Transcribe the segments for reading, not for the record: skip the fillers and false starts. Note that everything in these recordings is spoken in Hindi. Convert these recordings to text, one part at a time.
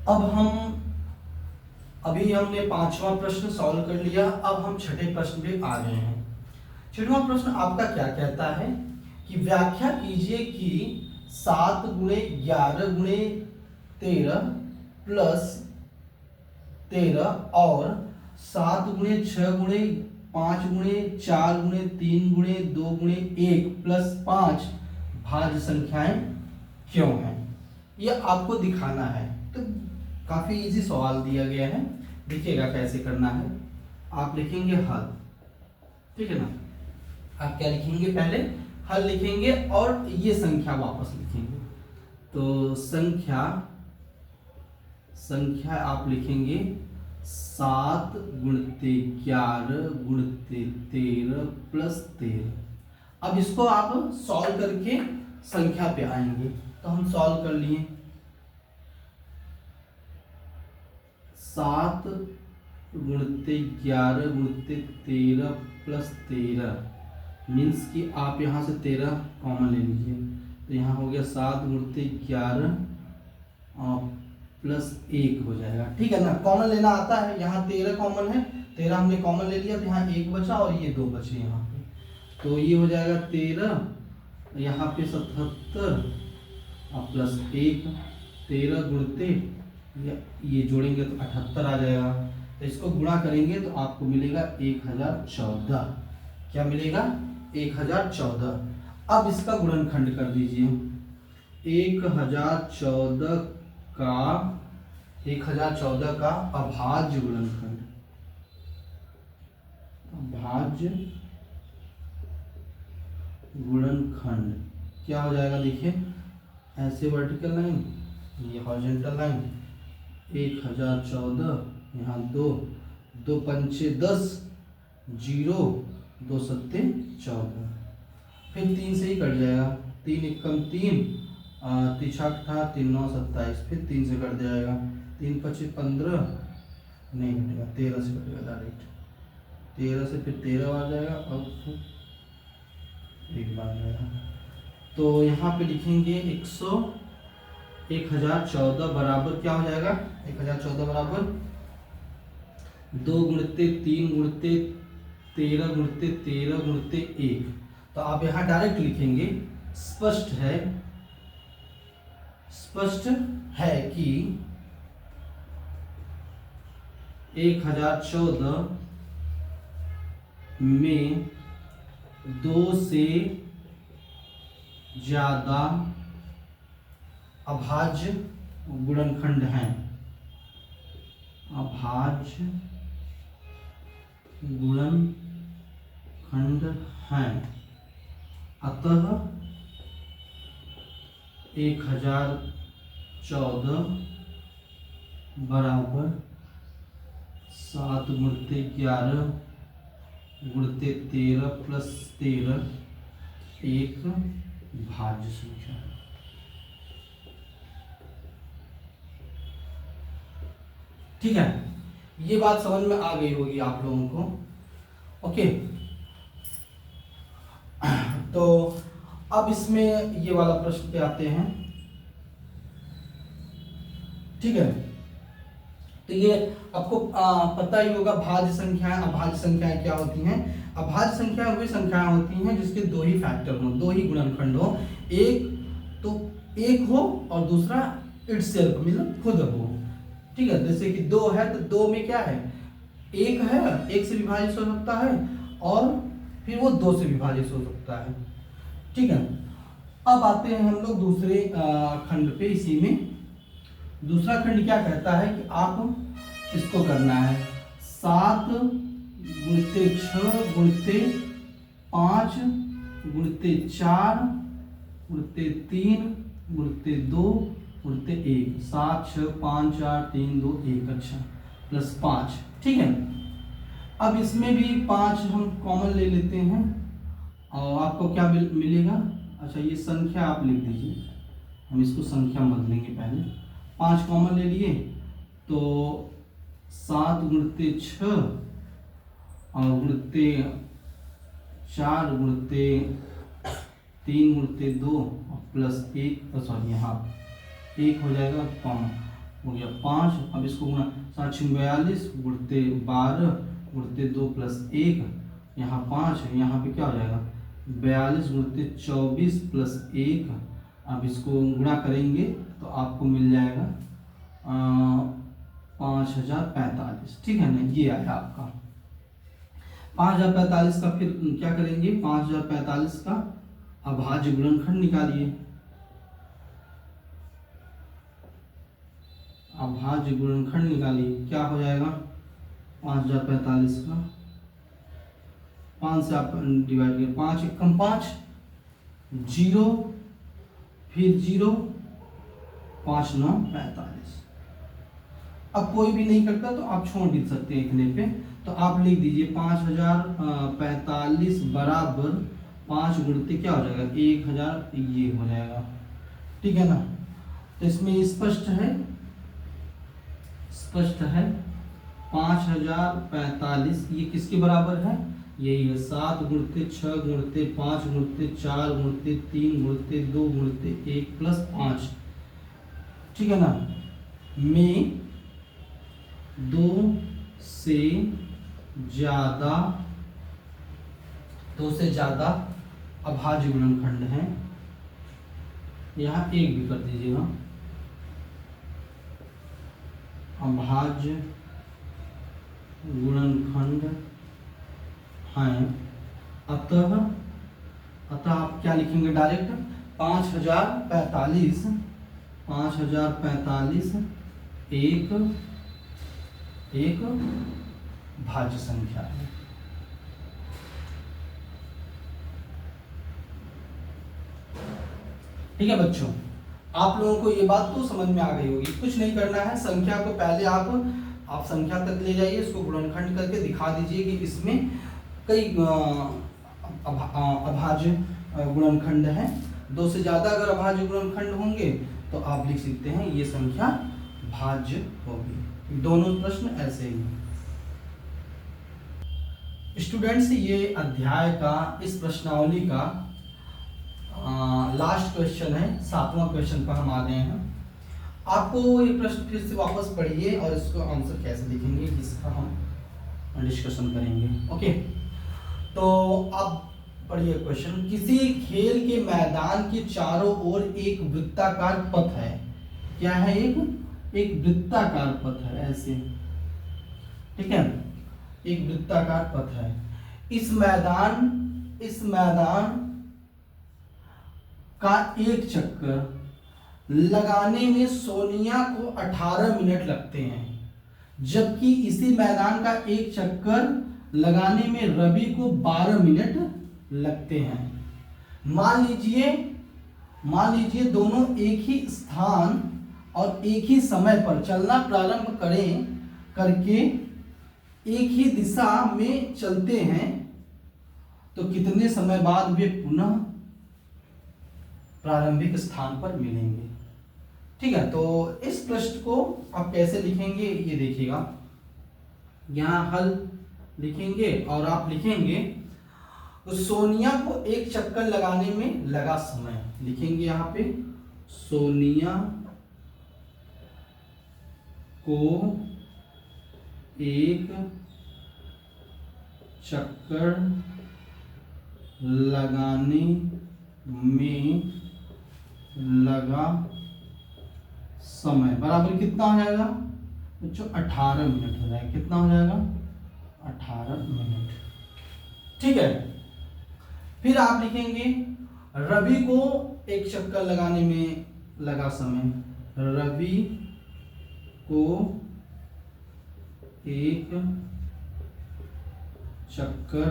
अब हम अभी हमने पांचवा प्रश्न सॉल्व कर लिया। अब हम छठे प्रश्न पे आ गए हैं। छठवां प्रश्न आपका क्या कहता है कि व्याख्या कीजिए कि 7 गुणे 11 गुणे 13 प्लस 13 और 7 गुणे 6 गुणे 5 गुणे 4 गुणे 3 गुणे 2 गुणे 1 प्लस 5 भाज्य संख्याएं क्यों हैं, यह आपको दिखाना है। तो काफी इजी सवाल दिया गया है, देखिएगा कैसे करना है। आप लिखेंगे हल, ठीक है ना। आप क्या लिखेंगे, पहले हल लिखेंगे और ये संख्या वापस लिखेंगे। तो संख्या आप लिखेंगे 7 गुणते 11 गुणते 13 प्लस 13। अब इसको आप सॉल्व करके संख्या पे आएंगे। तो हम सॉल्व कर लिए। 7 गुणते 11 गुणते 13 प्लस 13 मीन्स कि आप यहाँ से 13 कॉमन ले लीजिए। तो यहाँ हो गया 7 गुणते 11 प्लस 1 हो जाएगा, ठीक है ना। कॉमन लेना आता है, यहाँ 13 कॉमन है, 13 हमने कॉमन ले लिया। तो यहाँ 1 बचा और ये 2 बचे यहाँ पे। तो ये हो जाएगा 13, यहाँ पे 77 और प्लस 1, 13 गुणते ये जोड़ेंगे तो 78 आ जाएगा। तो इसको गुणा करेंगे तो आपको मिलेगा 1014। क्या मिलेगा, 1014। अब इसका गुणनखंड कर दीजिए। 1014 का अभाज्य गुणनखंड, अभाज्य गुणनखंड क्या हो जाएगा, देखिए ऐसे वर्टिकल लाइन, ये हॉरिजॉन्टल लाइन। 1014 यहाँ 2 2 पंचे 10 0 2 सत्ते 14, फिर 3 से ही कट जाएगा। 3 एकम 3, तिछा था 3 9 27, फिर 3 से कट जाएगा। 3 पचे 15, नहीं कटेगा, 13 से कटेगा डायरेक्ट। 13 से फिर 13 आ जाएगा और फिर 1 बार जाएगा। तो यहाँ पे लिखेंगे 1014 बराबर क्या हो जाएगा, 1014 बराबर 2 गुणते 3 गुणते 13 गुणते 13 गुणते 1। तो आप यहाँ डायरेक्ट लिखेंगे। स्पष्ट है कि 1014 में 2 से ज्यादा अभाज्य गुणनखंड हैं, अभाज्य गुणनखंड हैं। अतः 1014 बराबर 7 गुणते 11 गुणते 13 प्लस 13 एक भाज्य संख्या है। ठीक है, ये बात समझ में आ गई होगी आप लोगों को। ओके, तो अब इसमें ये वाला प्रश्न पे आते हैं। ठीक है, तो ये आपको पता ही होगा भाज्य संख्याएं अभाज्य संख्याएं क्या होती हैं। अभाज्य संख्याएं वही संख्याएं होती हैं जिसके 2 ही फैक्टर हो, 2 ही गुणनखंड हो। एक तो एक हो और दूसरा इटसेल्फ मतलब खुद हो। ठीक है, जैसे कि 2 है तो 2 में क्या है, 1 है, 1 से विभाजित हो सकता है और फिर वो 2 से विभाजित हो सकता है। ठीक है, अब आते हैं हम लोग दूसरे खंड पे। इसी में दूसरा खंड क्या कहता है कि आप इसको करना है 7 गुणते 6 गुणते 5 गुणते 4 गुणते 3 गुणते 2 गुणते 1। 7 6 5 4 3 2 1, अच्छा, प्लस 5। ठीक है, अब इसमें भी 5 हम कॉमन ले लेते हैं और आपको क्या मिलेगा। अच्छा, ये संख्या आप लिख दीजिए, हम इसको संख्या बदलेंगे। पहले 5 कॉमन ले लिए तो 7 गुणते 6 और गुणते 4 गुणते 3 गुणते 2 और प्लस 1, सॉरी यहाँ 1 हो जाएगा कॉमन। हो गया 5। अब इसको गुणा 7×42 गुणते 12 गुणते 2 + 1, यहाँ 5 है, यहाँ पे क्या हो जाएगा 42 गुणते 24 + 1। अब इसको गुणा करेंगे तो आपको मिल जाएगा 5045, ठीक है ना। ये आया आपका 5045 का। फिर क्या करेंगे 5045 का अभाज्य गुणनखंड निकालिए। अभाज्य गुणनखंड निकालिए, क्या हो जाएगा 5045 का 5 से आप डिवाइड करिए, 5 एकम 5, 0 फिर 0, 5 9 45। अब कोई भी नहीं करता तो आप छोड़ भी सकते हैं इतने पे। तो आप लिख दीजिए 5045 बराबर 5 गुणते क्या हो जाएगा 1000, ये हो जाएगा, ठीक है ना। तो इसमें स्पष्ट है 5045 ये किसके बराबर है, यही है 7 गुणते 6 गुणते 5 गुणते 4 गुणते 3 गुणते 2 गुणते 1 + 5, ठीक है ना, में 2 से ज्यादा अभाज्य गुणनखंड है। यहाँ 1 भी कर दीजिएगा, अभाज्य गुणनखंड हैं। अतः आप क्या लिखेंगे डायरेक्ट 5045 एक भाज्य संख्या है। ठीक है बच्चों, आप लोगों को ये बात तो समझ में आ गई होगी। कुछ नहीं करना है, संख्या को पहले आप संख्या तक ले जाइए, इसको गुणनखंड करके दिखा दीजिए कि इसमें कई अभाज्य गुणनखंड है। 2 से ज्यादा अगर अभाज्य गुणनखंड होंगे तो आप लिख सकते हैं ये संख्या भाज्य होगी। दोनों प्रश्न ऐसे ही हैं। स्टूडेंट्स, ये अध्याय का इस प्रश्नावली का लास्ट क्वेश्चन है, 7वां क्वेश्चन पर हम आ गए हैं। आपको ये प्रश्न फिर से वापस पढ़िए और इसको आंसर कैसे लिखेंगे इसका हम डिस्कशन करेंगे। ओके, तो अब पढ़िए क्वेश्चन। किसी खेल के मैदान के चारों ओर एक वृत्ताकार पथ है। क्या है, एक वृत्ताकार पथ है, ऐसे, ठीक है, एक वृत्ताकार पथ है। इस मैदान का एक चक्कर लगाने में सोनिया को 18 मिनट लगते हैं, जबकि इसी मैदान का एक चक्कर लगाने में रवि को 12 मिनट लगते हैं। मान लीजिए दोनों एक ही स्थान और एक ही समय पर चलना प्रारंभ करके एक ही दिशा में चलते हैं, तो कितने समय बाद वे पुनः प्रारंभिक स्थान पर मिलेंगे। ठीक है, तो इस प्रश्न को आप कैसे लिखेंगे ये देखिएगा। यहां हल लिखेंगे और आप लिखेंगे सोनिया को एक चक्कर लगाने में लगा समय, लिखेंगे यहां पे सोनिया को एक चक्कर लगाने में लगा समय बराबर कितना हो जाएगा बच्चों 18 मिनट हो जाएगा। कितना हो जाएगा 18 मिनट। ठीक है, फिर आप लिखेंगे रवि को एक चक्कर लगाने में लगा समय, रवि को एक चक्कर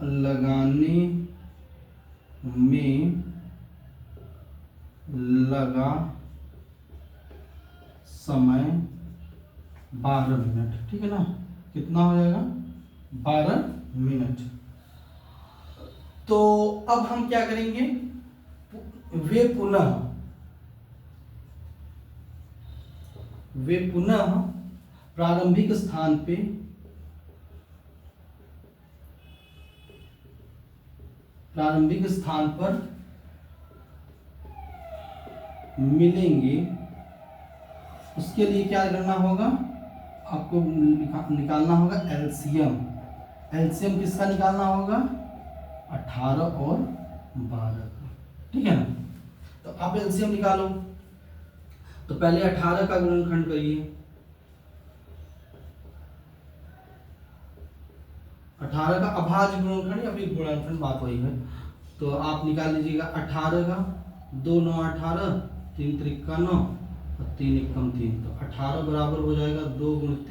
लगाने में लगा समय 12 मिनट। ठीक है ना, कितना हो जाएगा 12 मिनट। तो अब हम क्या करेंगे, वे पुनः प्रारंभिक स्थान पे मिलेंगे, उसके लिए क्या करना होगा, आपको निकालना होगा एलसीएम। एलसीएम किसका निकालना होगा, 18 और 12 का, ठीक है ना। तो आप एलसीएम निकालो, तो पहले 18 का गुणनखंड करिए, 18 का अभाज्य गुणनखंड या फिर गुणनखंड, बात वही है। तो आप निकाल लीजिएगा 18 का, 2 9 18, 3 त्रिका 9 और 3 एकम 3, तो 18 बराबर हो जाएगा 2 गुणित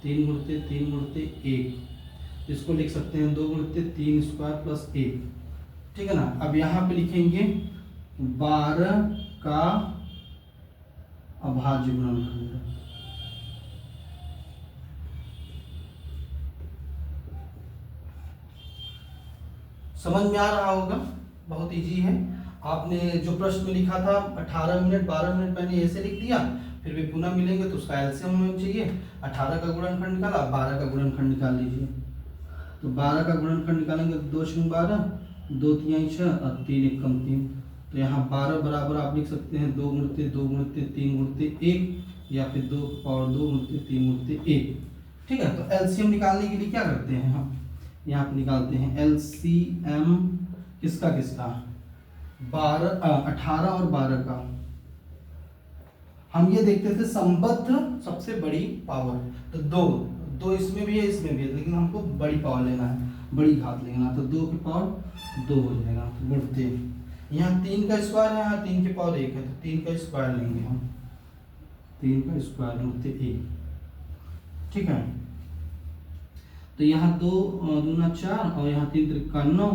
3 गुणित 3 गुणित 1, इसको लिख सकते हैं 2 गुणित 3 स्क्वायर प्लस 1, ठीक है ना। अब यहाँ पे लिखेंगे 12 का अभाज्य गुणनखंड, समझ में आ रहा होगा, बहुत इजी है। आपने जो प्रश्न में लिखा था 18 मिनट 12 मिनट मैंने ऐसे लिख दिया, फिर भी पुनः मिलेंगे तो उसका एलसीएम हमें चाहिए, 18 का गुणनखंड निकाला, 12 का गुणनखंड निकाल लीजिए। तो 12 का गुणनखंड निकालेंगे, 2 शून्य 12, 2 तिहाई 6 और 3 एकम 3, तो यहाँ 12 बराबर आप लिख सकते हैं 2 गुणित 2 गुणित 3 गुणित 1 या फिर 2 पावर 2 गुणित 3 गुणित 1, ठीक है। तो एलसीएम निकालने के लिए क्या करते हैं हम, यहाँ पे निकालते हैं एलसीएम किसका किसका, 18 और 12 का। हम ये देखते थे संबद्ध सबसे बड़ी पावर, तो दो इसमें भी है इसमें भी है, लेकिन हमको बड़ी पावर लेना है, बड़ी घात लेना, तो 2 की पावर 2 हो जाएगा गुणते, यहाँ 3 का स्क्वायर है, यहाँ 3 की पावर 1 है, तो 3 का स्क्वायर लेंगे हम, 3 का स्क्वायर गुणते 1, ठीक है। तो यहाँ 2 दूना 4 और यहाँ 3 त्रिका 9,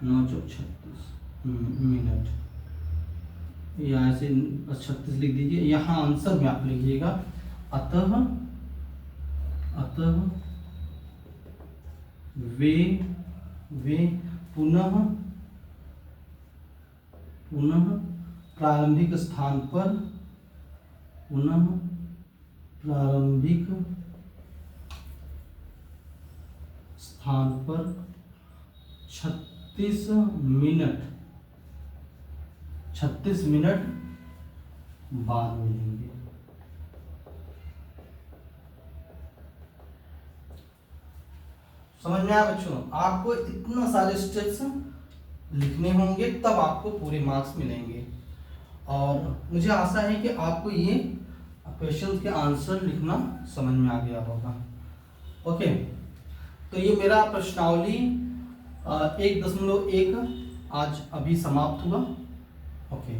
9 चौक 36 मिनट, या ऐसे 36 लिख दीजिए। यहाँ आंसर में आप लिखिएगा अतः वे पुनः प्रारंभिक स्थान पर, पुनः प्रारंभिक स्थान पर 36 मिनट बाद मिलेंगे। समझ में आया बच्चों, आपको इतना सारे स्टेप्स लिखने होंगे तब आपको पूरे मार्क्स मिलेंगे, और मुझे आशा है कि आपको ये क्वेश्चन के आंसर लिखना समझ में आ गया होगा। ओके, तो ये मेरा प्रश्नावली 1.1 आज अभी समाप्त हुआ। ओके।